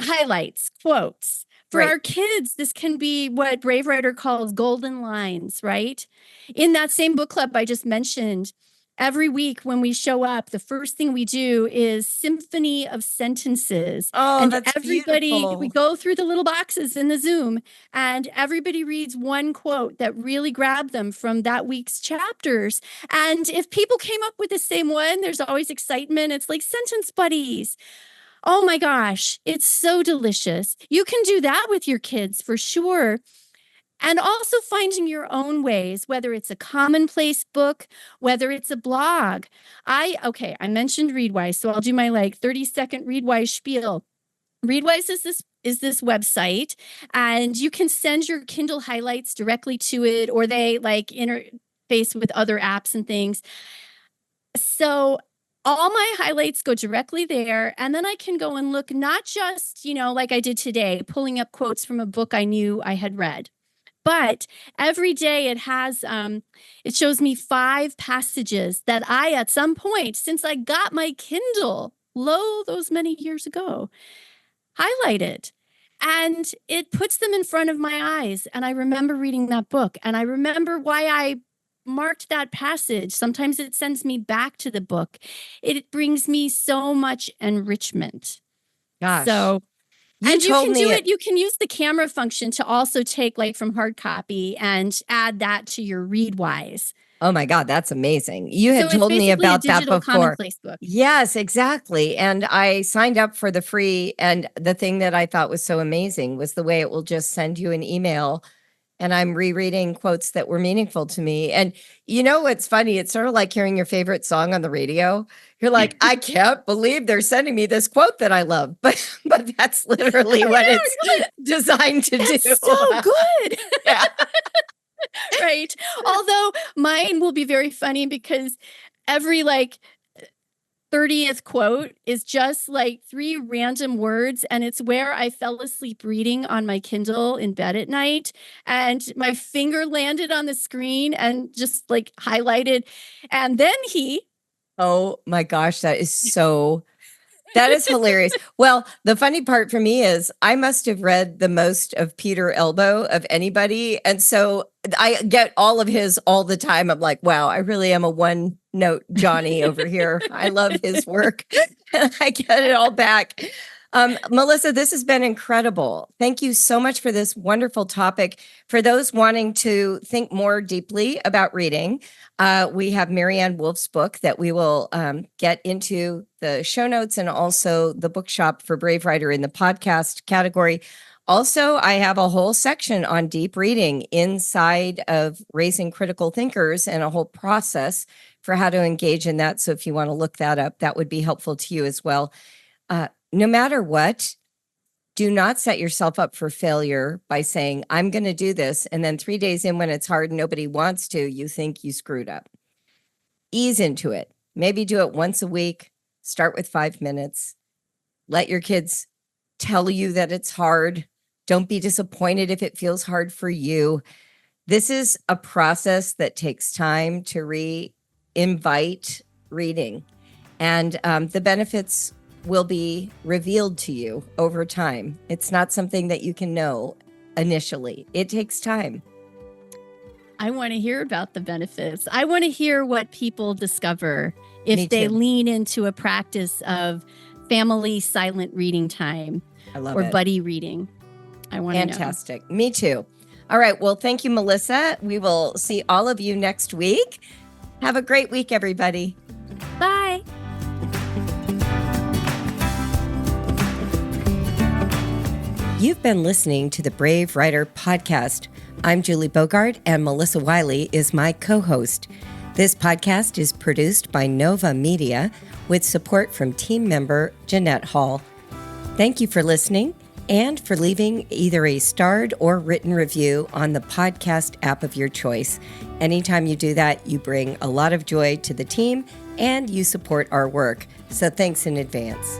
highlights, quotes. For our kids, this can be what Brave Writer calls golden lines, right? In that same book club I just mentioned, every week when we show up, the first thing we do is symphony of sentences. Oh, and that's everybody, beautiful. we go through the little boxes in the Zoom, and everybody reads one quote that really grabbed them from that week's chapters. And if people came up with the same one, there's always excitement. It's like sentence buddies. Oh my gosh, it's so delicious. You can do that with your kids for sure. And also finding your own ways, whether it's a commonplace book, whether it's a blog. I mentioned Readwise, so I'll do my 30-second Readwise spiel. Readwise is this website, and you can send your Kindle highlights directly to it, or they interface with other apps and things. So all my highlights go directly there. And then I can go and look, not just, like I did today, pulling up quotes from a book I knew I had read. But every day it shows me 5 passages that I, at some point, since I got my Kindle, those many years ago, highlighted. And it puts them in front of my eyes. And I remember reading that book. And I remember why I marked that passage. Sometimes it sends me back to the book. It brings me so much enrichment. Gosh. So, you and you told can me do it. You can use the camera function to also take like from hard copy and add that to your Readwise. Oh my God, that's amazing. You had So told me about a that digital before. commonplace book. Yes, exactly. And I signed up for the free. And the thing that I thought was so amazing was the way it will just send you an email. And I'm rereading quotes that were meaningful to me. And you know what's funny? It's sort of like hearing your favorite song on the radio. You're like, I can't believe they're sending me this quote that I love. But that's literally what it's designed to do. So good. Yeah. Right. Although mine will be very funny because every 30th quote is just like 3 random words, and it's where I fell asleep reading on my Kindle in bed at night, and my finger landed on the screen and just like highlighted, and then Oh my gosh, that is hilarious. Well, the funny part for me is I must have read the most of Peter Elbow of anybody. And so I get all of his all the time. I'm like, wow, I really am a one note Johnny over here. I love his work. I get it all back. Melissa, this has been incredible. Thank you so much for this wonderful topic. For those wanting to think more deeply about reading, we have Marianne Wolf's book that we will get into the show notes, and also the bookshop for Brave Writer in the podcast category. Also, I have a whole section on deep reading inside of Raising Critical Thinkers, and a whole process for how to engage in that. So if you want to look that up, that would be helpful to you as well. No matter what, do not set yourself up for failure by saying, I'm going to do this. And then 3 days in, when it's hard and nobody wants to, you think you screwed up. Ease into it. Maybe do it once a week. Start with 5 minutes. Let your kids tell you that it's hard. Don't be disappointed if it feels hard for you. This is a process that takes time to re-invite reading. And the benefits will be revealed to you over time. It's not something that you can know initially. It takes time. I want to hear about the benefits. I want to hear what people discover if they lean into a practice of family silent reading time. I love or it. Buddy reading. I want to know. Fantastic. Me too. All right. Well, thank you, Melissa. We will see all of you next week. Have a great week, everybody. Bye. You've been listening to the Brave Writer podcast. I'm Julie Bogart, and Melissa Wiley is my co-host. This podcast is produced by Nova Media with support from team member Jeanette Hall. Thank you for listening and for leaving either a starred or written review on the podcast app of your choice. Anytime you do that, you bring a lot of joy to the team and you support our work. So thanks in advance.